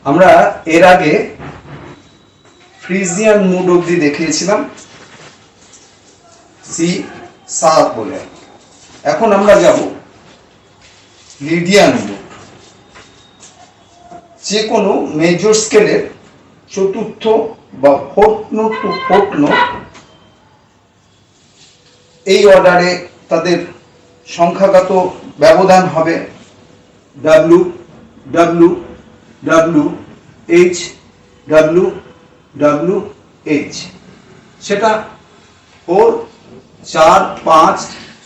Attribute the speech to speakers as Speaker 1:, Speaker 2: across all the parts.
Speaker 1: আমরা এর আগে ফ্রিজিয়ান মুড অবধি দেখিয়েছিলাম সি সা বলে। এখন আমরা যাব লিডিয়ান মুড। যে কোনো মেজর স্কেলের চতুর্থ বা fourth note to fourth note এই অর্ডারে তাদের সংখ্যাগত ব্যবধান হবে W W W H W W H. সেটা 4 4 5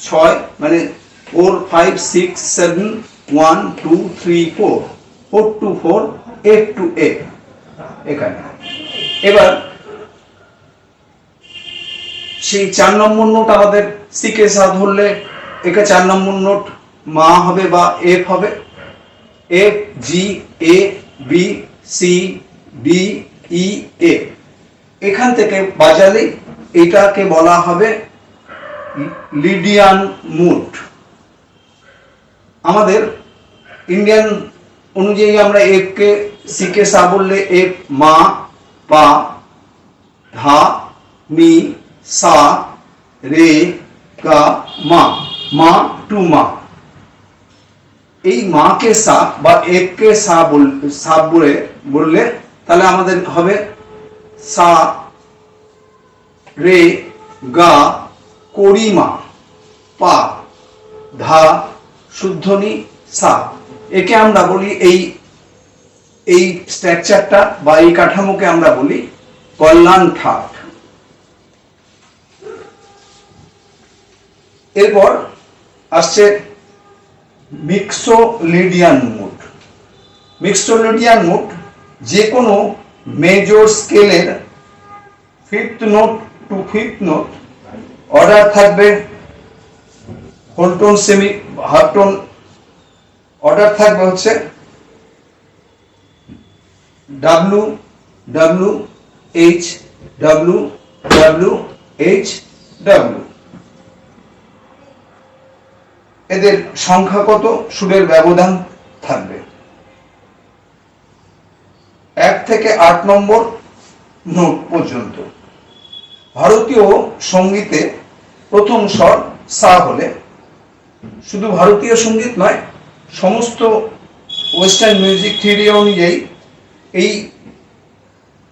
Speaker 1: 6 মানে 4 5 6 7 1 2 3 4 4 to 4 8 to 8 এখানে। এবার সেই 4 নম্বর নোট আমাদের সিকে সা ধরলে একে 4 নম্বর নোট মা হবে বা এফ হবে। এফ জি এ বি সি ডি ই এ। এখান থেকে বাজালে এটাকে বলা হবে লিডিয়ান মুড। আমাদের ইন্ডিয়ান অনুযায়ী আমরা এফ কে সিকে সা বললে এফ মা পা ধা নি সা রে গা মা, মা টু মা। এই মা কে সা বা এক কে সা বললে তাহলে আমাদের হবে সা রে গা করিমা পা ধা শুদ্ধনি সা। একে আমরা বলি এই স্ট্রাকচারটা বা এই কাঠামোকে আমরা বলি কল্যাণ ঠাট। এরপর আসছে মিক্সোলিডিয়ান মুড। মিক্সোলিডিয়ান মুড যে কোনো মেজর স্কেলের fifth note to fifth note order থাকবে whole tone semi half tone. Order থাকবে হচ্ছে W W H W W H W. এদের সংখ্যাগত সুরের ব্যবধান থাকবে 1 থেকে 8 নম্বর নোট পর্যন্ত। ভারতীয় সঙ্গীতে প্রথম স্বর সা হলে, শুধু ভারতীয় সঙ্গীত নয়, সমস্ত ওয়েস্টার্ন মিউজিক থিওরি অনুযায়ী এই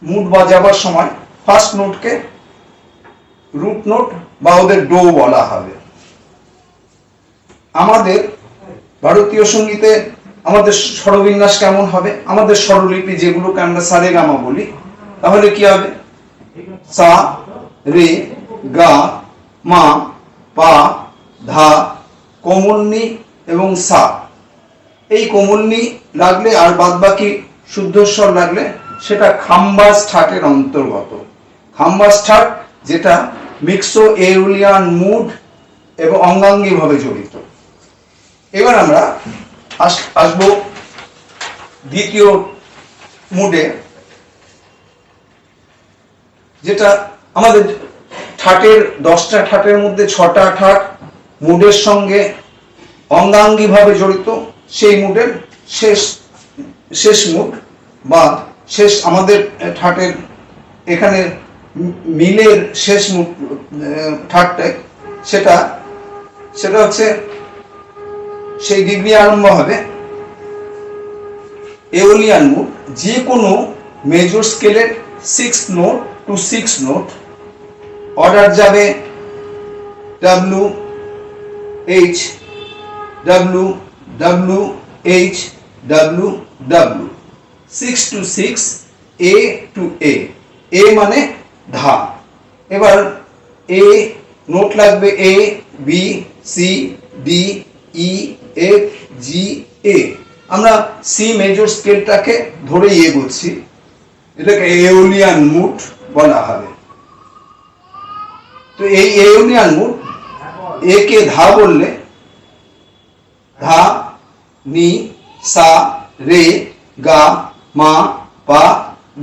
Speaker 1: মুড বাজাবার সময় ফার্স্ট নোটকে রুট নোট বা ওদের ডো বলা হবে। আমাদের ভারতীয় সঙ্গীতে আমাদের স্বরবিন্যাস কেমন হবে? আমাদের স্বরলিপি যেগুলোকে আমরা সারেগামা বলি, তাহলে কি হবে? সা রে গা মা পা ধা কোমলনি এবং সা। এই কোমলনি লাগলে আর বাদ বাকি শুদ্ধস্বর লাগলে সেটা খাম্বাস ঠাটের অন্তর্গত। খাম্বাস ঠাট যেটা মিক্সো এওলিয়ান মুড এবং অঙ্গাঙ্গী ভাবে জড়িত। এবার আমরা আসব দ্বিতীয় মুডে, যেটা আমাদের ঠাটের 10টা ঠাটের মধ্যে 6টা ঠাট মুডের সঙ্গে অঙ্গাঙ্গী ভাবে জড়িত। সেই মুডের শেষ মুড বা শেষ আমাদের ঠাটের এখানে মিলের শেষ মুড ঠাটটা সেটা হচ্ছে সেই ডিগ্রি আরম্ভ হবে এওলিয়ান মুড। যে কোনো মেজর স্কেলের 6 নোট টু 6 নোট অর্ডার যাবে W H W W H W W. 6 to 6 A to A. A মানে ধা। এবার এ নোট লাগবে A B C D E F G A. আমরা সি মেজর স্কেলটাকে ধরেই এগোচ্ছি, এটাকে এওলিয়ান মুড বলা হবে। তো এই এওলিয়ান মুড এ কে ধা বললে ধা নি সা রে গা মা পা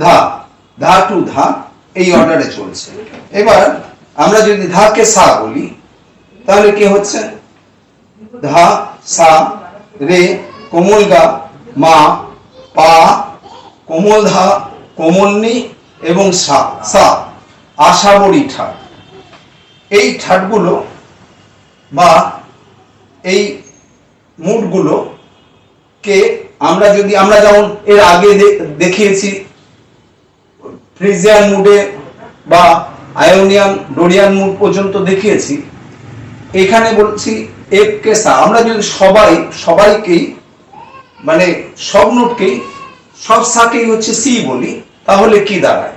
Speaker 1: ধা, ধা টু ধা এই অর্ডারে চলছে। এবার আমরা যদি ধা কে সা বলি তাহলে কি হচ্ছে? ধা সা রে কোমল গা মা পা কোমল ধা, কোমলনি এবং সা সা আশাবরী ঠাট। এই ঠাটগুলো বা এই মুডগুলো কে আমরা যেমন এর আগে দেখিয়েছি ফ্রিজিয়ান মুডে বা আয়োনিয়ান ডোরিয়ান মুড পর্যন্ত দেখিয়েছি, এখানে বলছি এফ কে সা। আমরা যদি সবাইকেই মানে সব নোটকেই সব সাকেই হচ্ছে সি বলি, তাহলে কি দাঁড়ায়?